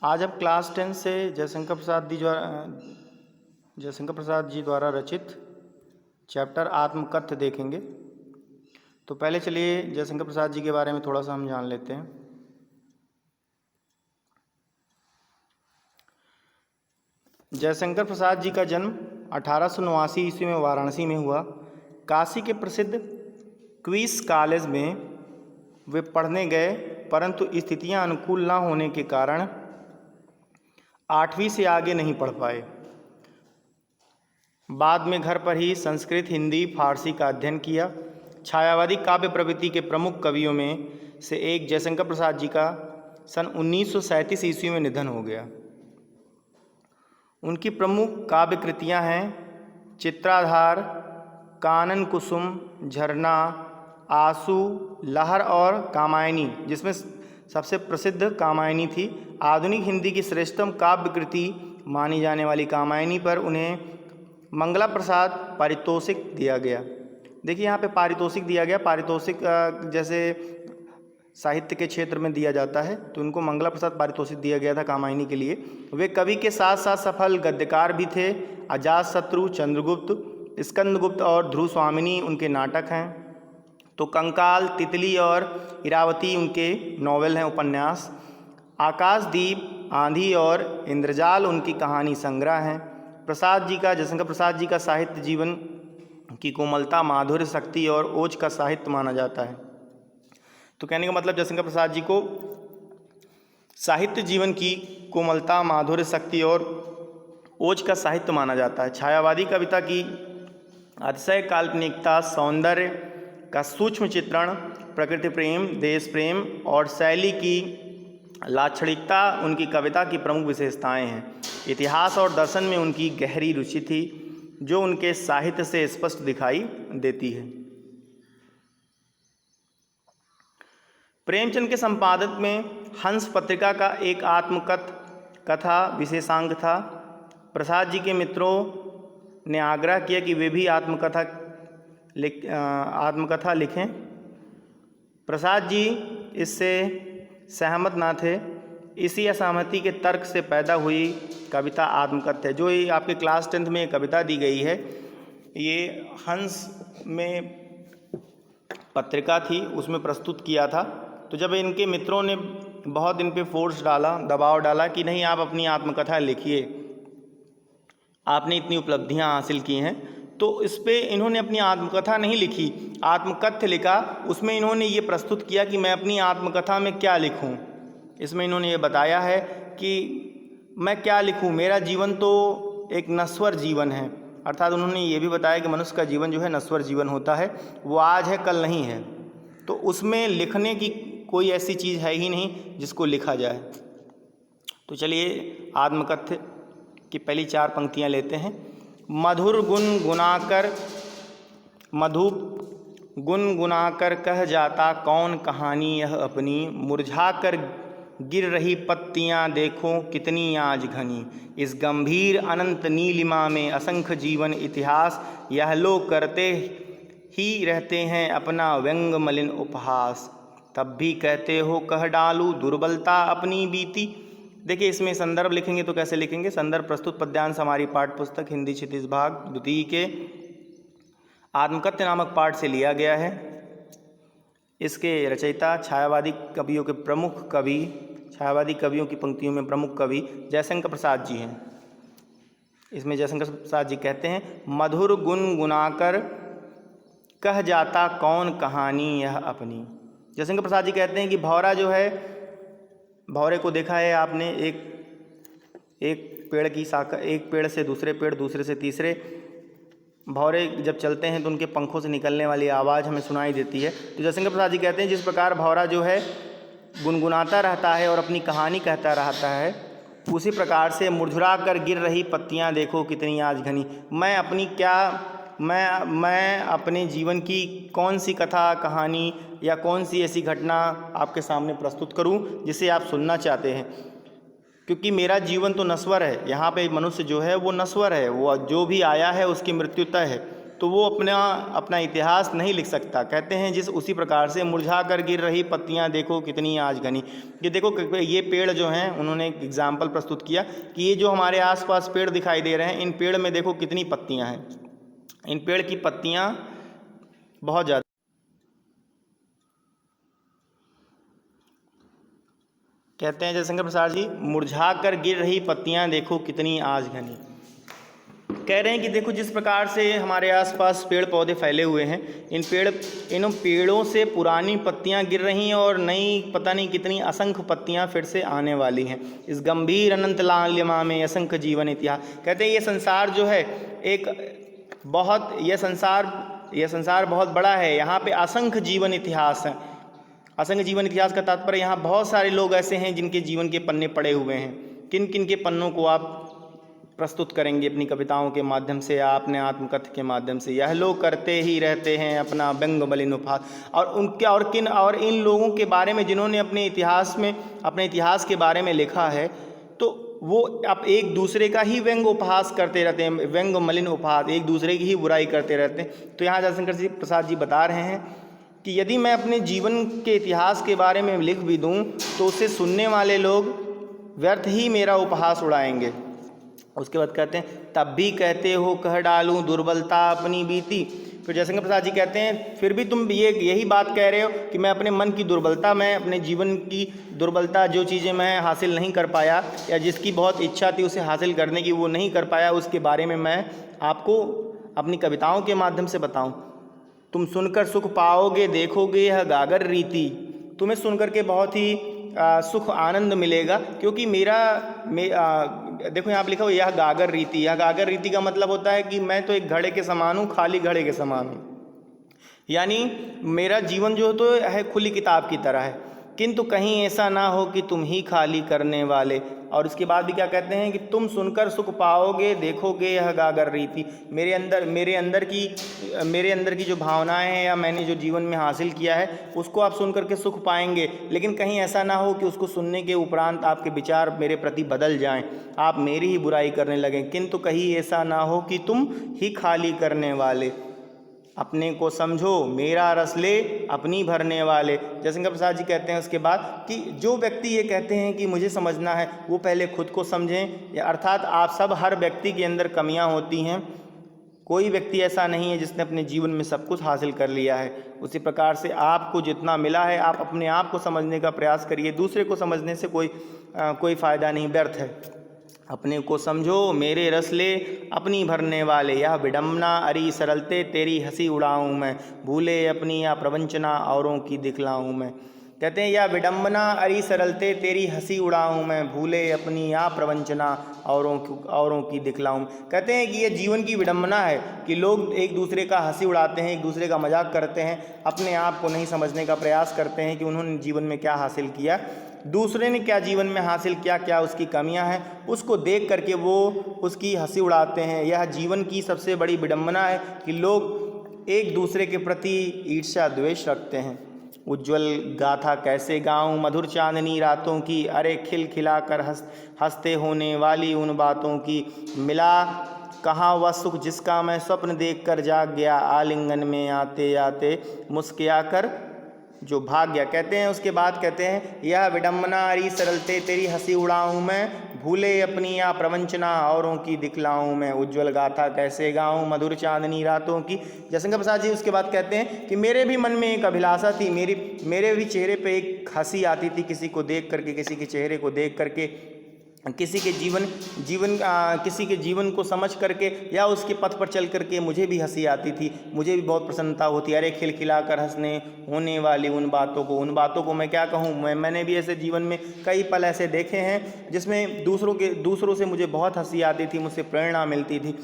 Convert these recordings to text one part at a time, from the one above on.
आज हम क्लास 10 से जयशंकर प्रसाद जी द्वारा रचित चैप्टर आत्मकथ्य देखेंगे। तो पहले चलिए जयशंकर प्रसाद जी के बारे में थोड़ा सा हम जान लेते हैं। जयशंकर प्रसाद जी का जन्म 1889 ईस्वी में वाराणसी में हुआ। काशी के प्रसिद्ध क्वींस कॉलेज में वे पढ़ने गए, परंतु स्थितियां अनुकूल न होने के कारण 8वीं से आगे नहीं पढ़ पाए। बाद में घर पर ही संस्कृत, हिंदी, फारसी का अध्ययन किया। छायावादी काव्य प्रवृत्ति के प्रमुख कवियों में से एक जयशंकर प्रसाद जी का सन 1937 ईस्वी में निधन हो गया। उनकी प्रमुख काव्य कृतियाँ हैं चित्राधार, कानन कुसुम, झरना, आंसू, लहर और कामायनी, जिसमें सबसे प्रसिद्ध कामायनी थी। आधुनिक हिंदी की श्रेष्ठतम काव्य कृति मानी जाने वाली कामायनी पर उन्हें मंगला प्रसाद पारितोषिक दिया गया। देखिए यहाँ पे पारितोषिक दिया गया। पारितोषिक जैसे साहित्य के क्षेत्र में दिया जाता है, तो उनको मंगला प्रसाद पारितोषिक दिया गया था कामायनी के लिए। वे कवि के साथ साथ सफल गद्यकार भी थे। अजातशत्रु, चंद्रगुप्त, स्कंदगुप्त और ध्रुव स्वामिनी उनके नाटक हैं। तो कंकाल, तितली और इरावती उनके नॉवेल हैं, उपन्यास। आकाशदीप, आंधी और इंद्रजाल उनकी कहानी संग्रह हैं। जयशंकर प्रसाद जी का साहित्य जीवन की कोमलता, माधुर्य, शक्ति और ओज का साहित्य माना जाता है। तो कहने का मतलब जयशंकर प्रसाद जी को साहित्य जीवन की कोमलता, माधुर्य, शक्ति और ओज का साहित्य माना जाता है। छायावादी कविता की अतिशय काल्पनिकता, सौंदर्य का सूक्ष्म चित्रण, प्रकृति प्रेम, देश प्रेम और शैली की लाक्षणिकता उनकी कविता की प्रमुख विशेषताएं हैं। इतिहास और दर्शन में उनकी गहरी रुचि थी, जो उनके साहित्य से स्पष्ट दिखाई देती है। प्रेमचंद के संपादक में हंस पत्रिका का एक आत्मकथा विशेषांक था। प्रसाद जी के मित्रों ने आग्रह किया कि वे भी आत्मकथा लिखें। प्रसाद जी इससे सहमत ना थे। इसी असहमति के तर्क से पैदा हुई कविता आत्मकथ्य, जो ये आपके क्लास 10th में कविता दी गई है। ये हंस में पत्रिका थी, उसमें प्रस्तुत किया था। तो जब इनके मित्रों ने बहुत इन पे फोर्स डाला, दबाव डाला कि नहीं आप अपनी आत्मकथा लिखिए, आपने इतनी उपलब्धियां हासिल की हैं, तो इस पे इन्होंने अपनी आत्मकथा नहीं लिखी, आत्मकथ्य लिखा। उसमें इन्होंने ये प्रस्तुत किया कि मैं अपनी आत्मकथा में क्या लिखूं। इसमें इन्होंने ये बताया है कि मैं क्या लिखूं, मेरा जीवन तो एक नश्वर जीवन है। अर्थात उन्होंने ये भी बताया कि मनुष्य का जीवन जो है नश्वर जीवन होता है, वो आज है कल नहीं है। तो उसमें लिखने की कोई ऐसी चीज़ है ही नहीं जिसको लिखा जाए। तो चलिए आत्मकथ्य की पहली 4 पंक्तियाँ लेते हैं। मधुर गुनगुनाकर कह जाता कौन कहानी यह अपनी, मुरझा कर गिर रही पत्तियां देखो कितनी आज घनी। इस गंभीर अनंत नीलिमा में असंख्य जीवन इतिहास, यह लोग करते ही रहते हैं अपना व्यंग मलिन उपहास। तब भी कहते हो कह डालूं दुर्बलता अपनी बीती। देखिए इसमें संदर्भ लिखेंगे तो कैसे लिखेंगे। संदर्भ प्रस्तुत पद्यांश हमारी पाठ्य पुस्तक हिंदी क्षितिज भाग द्वितीय के आत्मकथ्य नामक पाठ से लिया गया है। इसके रचयिता छायावादी कवियों की पंक्तियों में प्रमुख कवि जयशंकर प्रसाद जी हैं। इसमें जयशंकर प्रसाद जी कहते हैं मधुर गुनगुनाकर कह जाता कौन कहानी यह अपनी। जयशंकर प्रसाद जी कहते हैं कि भौरा जो है, भौरे को देखा है आपने, एक पेड़ की शाखा, एक पेड़ से दूसरे पेड़, दूसरे से तीसरे। भौरे जब चलते हैं तो उनके पंखों से निकलने वाली आवाज़ हमें सुनाई देती है। तो जयशंकर प्रसाद जी कहते हैं जिस प्रकार भौरा जो है गुनगुनाता रहता है और अपनी कहानी कहता रहता है, उसी प्रकार से मुरझुरा कर गिर रही पत्तियां देखो कितनी आज घनी। मैं अपने जीवन की कौन सी कथा, कहानी या कौन सी ऐसी घटना आपके सामने प्रस्तुत करूं जिसे आप सुनना चाहते हैं, क्योंकि मेरा जीवन तो नश्वर है। यहाँ पे मनुष्य जो है वो नश्वर है, वो जो भी आया है उसकी मृत्यु तय है। तो वो अपना इतिहास नहीं लिख सकता। कहते हैं जिस उसी प्रकार से मुरझा कर गिर रही पत्तियां देखो कितनी आज घनी। ये देखो ये पेड़ जो हैं, उन्होंने एक एग्जाम्पल प्रस्तुत किया कि ये जो हमारे आसपास पेड़ दिखाई दे रहे हैं, इन पेड़ में देखो कितनी पत्तियां हैं, इन पेड़ की पत्तियां बहुत ज़्यादा। कहते हैं जयशंकर प्रसाद जी, मुरझा कर गिर रही पत्तियां देखो कितनी आज घनी। कह रहे हैं कि देखो जिस प्रकार से हमारे आसपास पेड़ पौधे फैले हुए हैं, इन पेड़ों से पुरानी पत्तियां गिर रही हैं और नई पता नहीं कितनी असंख्य पत्तियां फिर से आने वाली हैं। इस गंभीर अनंत लालिमा में असंख्य जीवन इतिहास। कहते हैं ये संसार जो है एक बहुत यह संसार बहुत बड़ा है, यहाँ पे असंख्य जीवन इतिहास है। असंख्य जीवन इतिहास का तात्पर्य यहाँ बहुत सारे लोग ऐसे हैं जिनके जीवन के पन्ने पड़े हुए हैं। किन किन के पन्नों को आप प्रस्तुत करेंगे अपनी कविताओं के माध्यम से या अपने आत्मकथा के माध्यम से? यह लोग करते ही रहते हैं अपना व्यंग मलिन उपहास। और इन लोगों के बारे में जिन्होंने अपने इतिहास के बारे में लिखा है, तो वो अब एक दूसरे का ही व्यंग उपहास करते रहते हैं, व्यंग मलिन उपहास, एक दूसरे की ही बुराई करते रहते हैं। तो यहाँ जयशंकर प्रसाद जी बता रहे हैं कि यदि मैं अपने जीवन के इतिहास के बारे में लिख भी दूँ तो उसे सुनने वाले लोग व्यर्थ ही मेरा उपहास उड़ाएंगे। उसके बाद कहते हैं तब भी कहते हो कह डालूं दुर्बलता अपनी बीती। फिर जयशंकर प्रसाद जी कहते हैं फिर भी तुम यही बात कह रहे हो कि मैं अपने मन की दुर्बलता, मैं अपने जीवन की दुर्बलता, जो चीज़ें मैं हासिल नहीं कर पाया या जिसकी बहुत इच्छा थी उसे हासिल करने की वो नहीं कर पाया, उसके बारे में मैं आपको अपनी कविताओं के माध्यम से बताऊं। तुम सुनकर सुख पाओगे देखोगे यह गागर रीति। तुम्हें सुनकर के बहुत ही सुख आनंद मिलेगा, क्योंकि देखो यहाँ पर लिखा हुआ यह गागर रीति। यह गागर रीति का मतलब होता है कि मैं तो एक घड़े के समान हूँ, खाली घड़े के समान हूँ। यानी मेरा जीवन जो तो है खुली किताब की तरह है, किंतु कहीं ऐसा ना हो कि तुम ही खाली करने वाले। और उसके बाद भी क्या कहते हैं कि तुम सुनकर सुख पाओगे देखोगे यह गागर रीति। मेरे अंदर की जो भावनाएं हैं या मैंने जो जीवन में हासिल किया है उसको आप सुन करके सुख पाएंगे, लेकिन कहीं ऐसा ना हो कि उसको सुनने के उपरांत आपके विचार मेरे प्रति बदल जाएं, आप मेरी ही बुराई करने लगें। किंतु कहीं ऐसा ना हो कि तुम ही खाली करने वाले। अपने को समझो मेरा रस ले अपनी भरने वाले। जयशंकर प्रसाद जी कहते हैं उसके बाद कि जो व्यक्ति ये कहते हैं कि मुझे समझना है, वो पहले खुद को समझें। या अर्थात हर व्यक्ति के अंदर कमियां होती हैं, कोई व्यक्ति ऐसा नहीं है जिसने अपने जीवन में सब कुछ हासिल कर लिया है। उसी प्रकार से आपको जितना मिला है आप अपने आप को समझने का प्रयास करिए, दूसरे को समझने से कोई फ़ायदा नहीं, व्यर्थ है। अपने को समझो मेरे रस ले अपनी भरने वाले। यह विडम्बना अरी सरलते तेरी हंसी उड़ाऊँ मैं, भूले अपनी या प्रवंचना औरों की दिखलाऊँ मैं। कहते हैं यह विडम्बना अरी सरलते तेरी हंसी उड़ाऊँ मैं, भूले अपनी या प्रवंचना औरों की दिखलाऊँ। कहते हैं कि ये जीवन की विडम्बना है कि लोग एक दूसरे का हंसी उड़ाते हैं, एक दूसरे का मजाक करते हैं, अपने आप को नहीं समझने का प्रयास करते हैं कि उन्होंने जीवन में क्या हासिल किया, दूसरे ने क्या जीवन में हासिल किया, क्या उसकी कमियां हैं, उसको देख करके वो उसकी हंसी उड़ाते हैं। यह जीवन की सबसे बड़ी विडंबना है कि लोग एक दूसरे के प्रति ईर्ष्या द्वेष रखते हैं। उज्ज्वल गाथा कैसे गाऊं मधुर चांदनी रातों की, अरे खिलखिला कर हंसते होने वाली उन बातों की। मिला कहाँ वह सुख जिसका मैं स्वप्न देख कर जाग गया, आलिंगन में आते आते मुस्किया कर जो भाग गया। कहते हैं उसके बाद कहते हैं यह विडम्बना अरी सरलते तेरी हंसी उड़ाऊँ मैं, भूले अपनी या प्रवंचना औरों की दिखलाऊँ मैं। उज्ज्वल गाथा कैसे गाऊँ मधुर चांदनी रातों की। जयशंकर प्रसाद जी उसके बाद कहते हैं कि मेरे भी मन में एक अभिलाषा थी, मेरे भी चेहरे पे एक हंसी आती थी किसी को देख करके, किसी के चेहरे को देख करके, किसी के जीवन को समझ करके या उसके पथ पर चल करके मुझे भी हंसी आती थी, मुझे भी बहुत प्रसन्नता होती। अरे खिलखिला कर हंसने होने वाली उन बातों को मैं क्या कहूँ। मैंने भी ऐसे जीवन में कई पल ऐसे देखे हैं जिसमें दूसरों से मुझे बहुत हंसी आती थी, मुझसे प्रेरणा मिलती थी।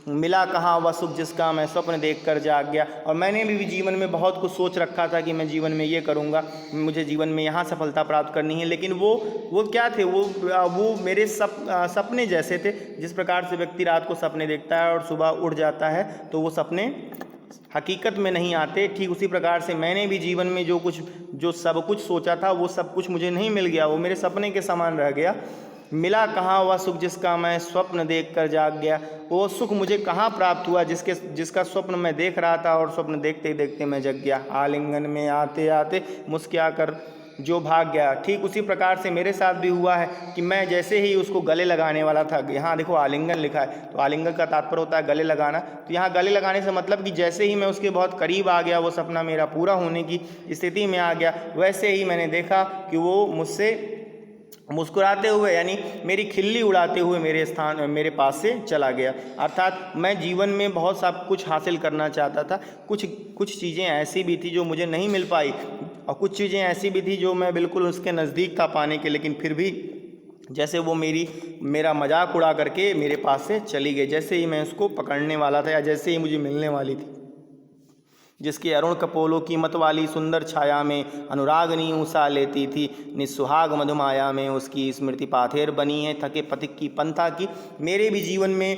मिला कहाँ वह सुख जिसका मैं स्वप्न देखकर जाग गया। और मैंने भी जीवन में बहुत कुछ सोच रखा था कि मैं जीवन में ये करूँगा, मुझे जीवन में यहाँ सफलता प्राप्त करनी है, लेकिन वो क्या थे, वो मेरे सपने जैसे थे। जिस प्रकार से व्यक्ति रात को सपने देखता है और सुबह उठ जाता है तो वो सपने हकीकत में नहीं आते, ठीक उसी प्रकार से मैंने भी जीवन में जो सब कुछ सोचा था वो सब कुछ मुझे नहीं मिल गया, वो मेरे सपने के समान रह गया। मिला कहाँ वह सुख जिसका मैं स्वप्न देखकर जाग गया। वो सुख मुझे कहाँ प्राप्त हुआ जिसका स्वप्न मैं देख रहा था और स्वप्न देखते ही देखते मैं जग गया। आलिंगन में आते आते मुस्कुरा कर जो भाग गया। ठीक उसी प्रकार से मेरे साथ भी हुआ है कि मैं जैसे ही उसको गले लगाने वाला था, यहाँ देखो आलिंगन लिखा है, तो आलिंगन का तात्पर्य होता है गले लगाना। तो यहाँ गले लगाने से मतलब कि जैसे ही मैं उसके बहुत करीब आ गया, वो सपना मेरा पूरा होने की स्थिति में आ गया, वैसे ही मैंने देखा कि वो मुझसे मुस्कुराते हुए यानी मेरी खिल्ली उड़ाते हुए मेरे पास से चला गया। अर्थात मैं जीवन में बहुत सा कुछ हासिल करना चाहता था, कुछ चीज़ें ऐसी भी थी जो मुझे नहीं मिल पाई और कुछ चीज़ें ऐसी भी थी जो मैं बिल्कुल उसके नज़दीक था पाने के, लेकिन फिर भी जैसे वो मेरा मजाक उड़ा करके मेरे पास से चली गई, जैसे ही मैं उसको पकड़ने वाला था या जैसे ही मुझे मिलने वाली थी। जिसके अरुण कपोलों की मत वाली सुंदर छाया में अनुरागनी ऊषा लेती थी, निस्सुहाग मधुमाया में उसकी स्मृति पाथेर बनी है, थके पथिक की पंथा की। मेरे भी जीवन में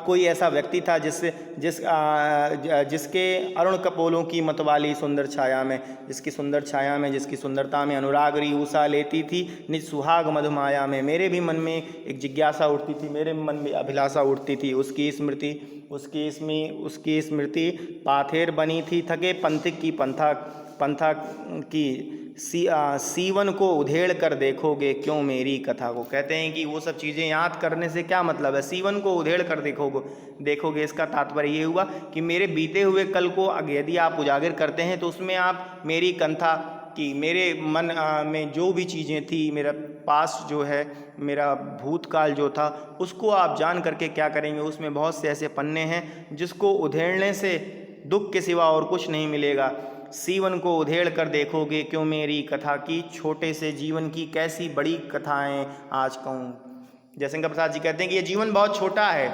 कोई ऐसा व्यक्ति था जिसके अरुण कपोलों की मत वाली सुंदर छाया में, जिसकी सुंदर छाया में, जिसकी सुंदरता में अनुरागनी ऊषा लेती थी, निस्सुहाग मधुमाया में। मेरे भी मन में एक जिज्ञासा उठती थी, मेरे मन में अभिलाषा उठती थी, उसकी स्मृति पाथेर बनी थी, थके पंथिक की पंथा की सीवन को उधेड़ कर देखोगे क्यों मेरी कथा को। कहते हैं कि वो सब चीज़ें याद करने से क्या मतलब है, सीवन को उधेड़ कर देखोगे। इसका तात्पर्य ये हुआ कि मेरे बीते हुए कल को यदि आप उजागर करते हैं तो उसमें आप मेरी कंथा कि मेरे मन में जो भी चीज़ें थी, मेरा पास्ट जो है, मेरा भूतकाल जो था, उसको आप जान करके क्या करेंगे। उसमें बहुत से ऐसे पन्ने हैं जिसको उधेड़ने से दुख के सिवा और कुछ नहीं मिलेगा। सीवन को उधेड़ कर देखोगे क्यों मेरी कथा की, छोटे से जीवन की कैसी बड़ी कथाएं आज कहूँ। जयशंकर प्रसाद जी कहते हैं कि ये जीवन बहुत छोटा है,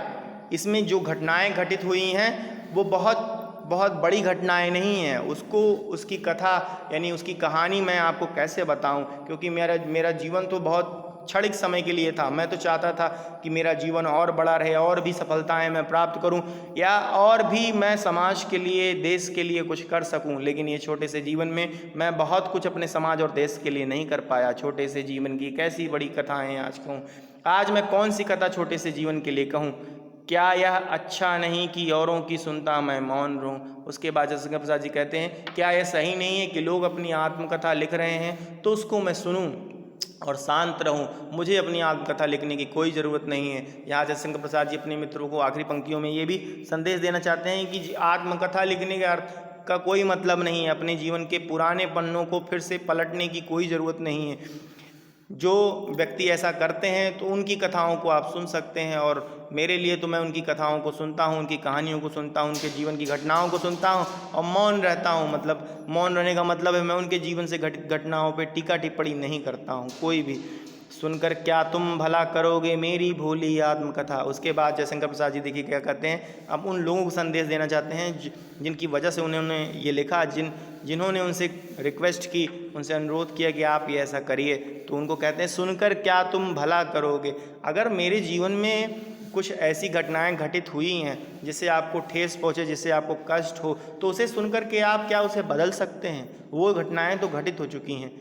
इसमें जो घटनाएं घटित हुई हैं वो बहुत बड़ी घटनाएं नहीं हैं। उसकी कथा यानी उसकी कहानी मैं आपको कैसे बताऊं, क्योंकि मेरा जीवन तो बहुत क्षणिक समय के लिए था। मैं तो चाहता था कि मेरा जीवन और बड़ा रहे, और भी सफलताएं मैं प्राप्त करूं, या और भी मैं समाज के लिए, देश के लिए कुछ कर सकूं, लेकिन ये छोटे से जीवन में मैं बहुत कुछ अपने समाज और देश के लिए नहीं कर पाया। छोटे से जीवन की कैसी बड़ी कथाएं आज कहूँ। आज मैं कौन सी कथा छोटे से जीवन के लिए कहूँ। क्या यह अच्छा नहीं कि औरों की सुनता मैं मौन रहूं। उसके बाद जयशंकर प्रसाद जी कहते हैं, क्या यह सही नहीं है कि लोग अपनी आत्मकथा लिख रहे हैं तो उसको मैं सुनूं और शांत रहूं। मुझे अपनी आत्मकथा लिखने की कोई ज़रूरत नहीं है। यहाँ जयशंकर प्रसाद जी अपने मित्रों को आखिरी पंक्तियों में ये भी संदेश देना चाहते हैं कि आत्मकथा लिखने के अर्थ का कोई मतलब नहीं है। अपने जीवन के पुराने पन्नों को फिर से पलटने की कोई ज़रूरत नहीं है। जो व्यक्ति ऐसा करते हैं तो उनकी कथाओं को आप सुन सकते हैं, और मेरे लिए तो मैं उनकी कथाओं को सुनता हूँ, उनकी कहानियों को सुनता हूँ, उनके जीवन की घटनाओं को सुनता हूँ और मौन रहता हूँ। मतलब मौन रहने का मतलब है मैं उनके जीवन से घटित घटनाओं पे टीका टिप्पणी नहीं करता हूँ कोई भी। सुनकर क्या तुम भला करोगे मेरी भोली आत्मकथा। उसके बाद जयशंकर प्रसाद जी देखिए क्या कहते हैं, अब उन लोगों को संदेश देना चाहते हैं जिनकी वजह से उन्होंने ये लिखा, जिन्होंने उनसे रिक्वेस्ट की, उनसे अनुरोध किया कि आप ये ऐसा करिए। तो उनको कहते हैं, सुनकर क्या तुम भला करोगे। अगर मेरे जीवन में कुछ ऐसी घटनाएं घटित हुई हैं जिससे आपको ठेस पहुँचे, जिससे आपको कष्ट हो, तो उसे सुनकर के आप क्या उसे बदल सकते हैं। वो घटनाएं तो घटित हो चुकी हैं।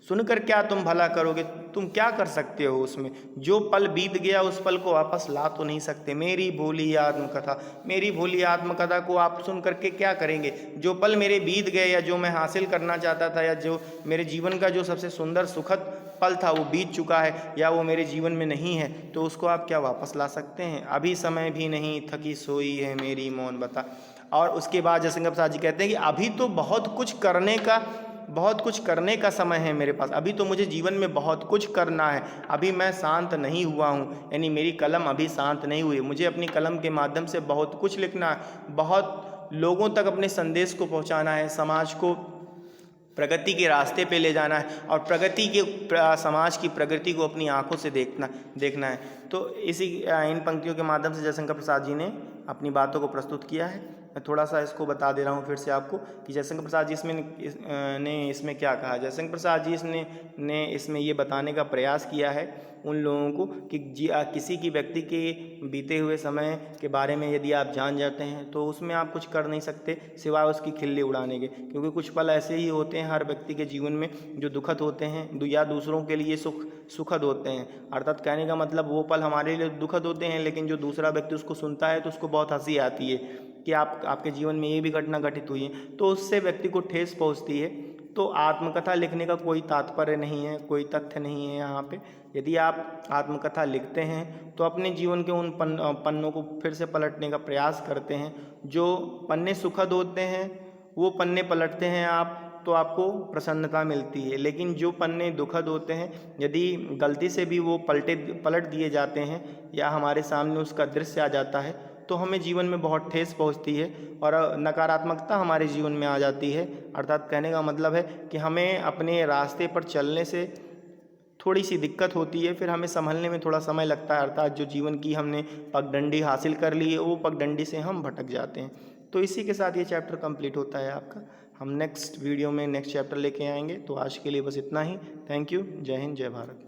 सुनकर क्या तुम भला करोगे, तुम क्या कर सकते हो उसमें। जो पल बीत गया उस पल को वापस ला तो नहीं सकते। मेरी भोली आत्मकथा, मेरी भोली आत्मकथा को आप सुन करके क्या करेंगे। जो पल मेरे बीत गए या जो मैं हासिल करना चाहता था या जो मेरे जीवन का जो सबसे सुंदर सुखद पल था वो बीत चुका है या वो मेरे जीवन में नहीं है, तो उसको आप क्या वापस ला सकते हैं। अभी समय भी नहीं, थकी सोई है मेरी मौन बता। और उसके बाद जयशंकर प्रसाद जी कहते हैं कि अभी तो बहुत कुछ करने का समय है मेरे पास। अभी तो मुझे जीवन में बहुत कुछ करना है। अभी मैं शांत नहीं हुआ हूँ, यानी मेरी कलम अभी शांत नहीं हुई। मुझे अपनी कलम के माध्यम से बहुत कुछ लिखना है, बहुत लोगों तक अपने संदेश को पहुँचाना है, समाज को प्रगति के रास्ते पे ले जाना है और समाज की प्रगति को अपनी आंखों से देखना है। तो इन पंक्तियों के माध्यम से जयशंकर प्रसाद जी ने अपनी बातों को प्रस्तुत किया है। मैं थोड़ा सा इसको बता दे रहा हूँ फिर से आपको कि जयशंकर प्रसाद जी इसमें क्या कहा। जयशंकर प्रसाद जी ने इसमें ये बताने का प्रयास किया है उन लोगों को कि किसी की व्यक्ति के बीते हुए समय के बारे में यदि आप जान जाते हैं तो उसमें आप कुछ कर नहीं सकते सिवाय उसकी खिल्ली उड़ाने के, क्योंकि कुछ पल ऐसे ही होते हैं हर व्यक्ति के जीवन में जो दुखद होते हैं या दूसरों के लिए सुखद होते हैं। अर्थात कहने का मतलब वो पल हमारे लिए दुखद होते हैं, लेकिन जो दूसरा व्यक्ति उसको सुनता है तो उसको बहुत हंसी आती है कि आपके जीवन में ये भी घटना घटित हुई है, तो उससे व्यक्ति को ठेस पहुंचती है। तो आत्मकथा लिखने का कोई तात्पर्य नहीं है, कोई तथ्य नहीं है यहाँ पे। यदि आप आत्मकथा लिखते हैं तो अपने जीवन के उन पन्नों को फिर से पलटने का प्रयास करते हैं। जो पन्ने सुखद होते हैं वो पन्ने पलटते हैं आप तो आपको प्रसन्नता मिलती है, लेकिन जो पन्ने दुखद होते हैं यदि गलती से भी वो पलट दिए जाते हैं या हमारे सामने उसका दृश्य आ जाता है तो हमें जीवन में बहुत ठेस पहुंचती है और नकारात्मकता हमारे जीवन में आ जाती है। अर्थात कहने का मतलब है कि हमें अपने रास्ते पर चलने से थोड़ी सी दिक्कत होती है, फिर हमें संभलने में थोड़ा समय लगता है। अर्थात जो जीवन की हमने पगडंडी हासिल कर ली है वो पगडंडी से हम भटक जाते हैं। तो इसी के साथ ये चैप्टर कंप्लीट होता है आपका। हम नेक्स्ट वीडियो में नेक्स्ट चैप्टर लेके आएंगे। तो आज के लिए बस इतना ही। Thank you. जय हिंद, जय भारत।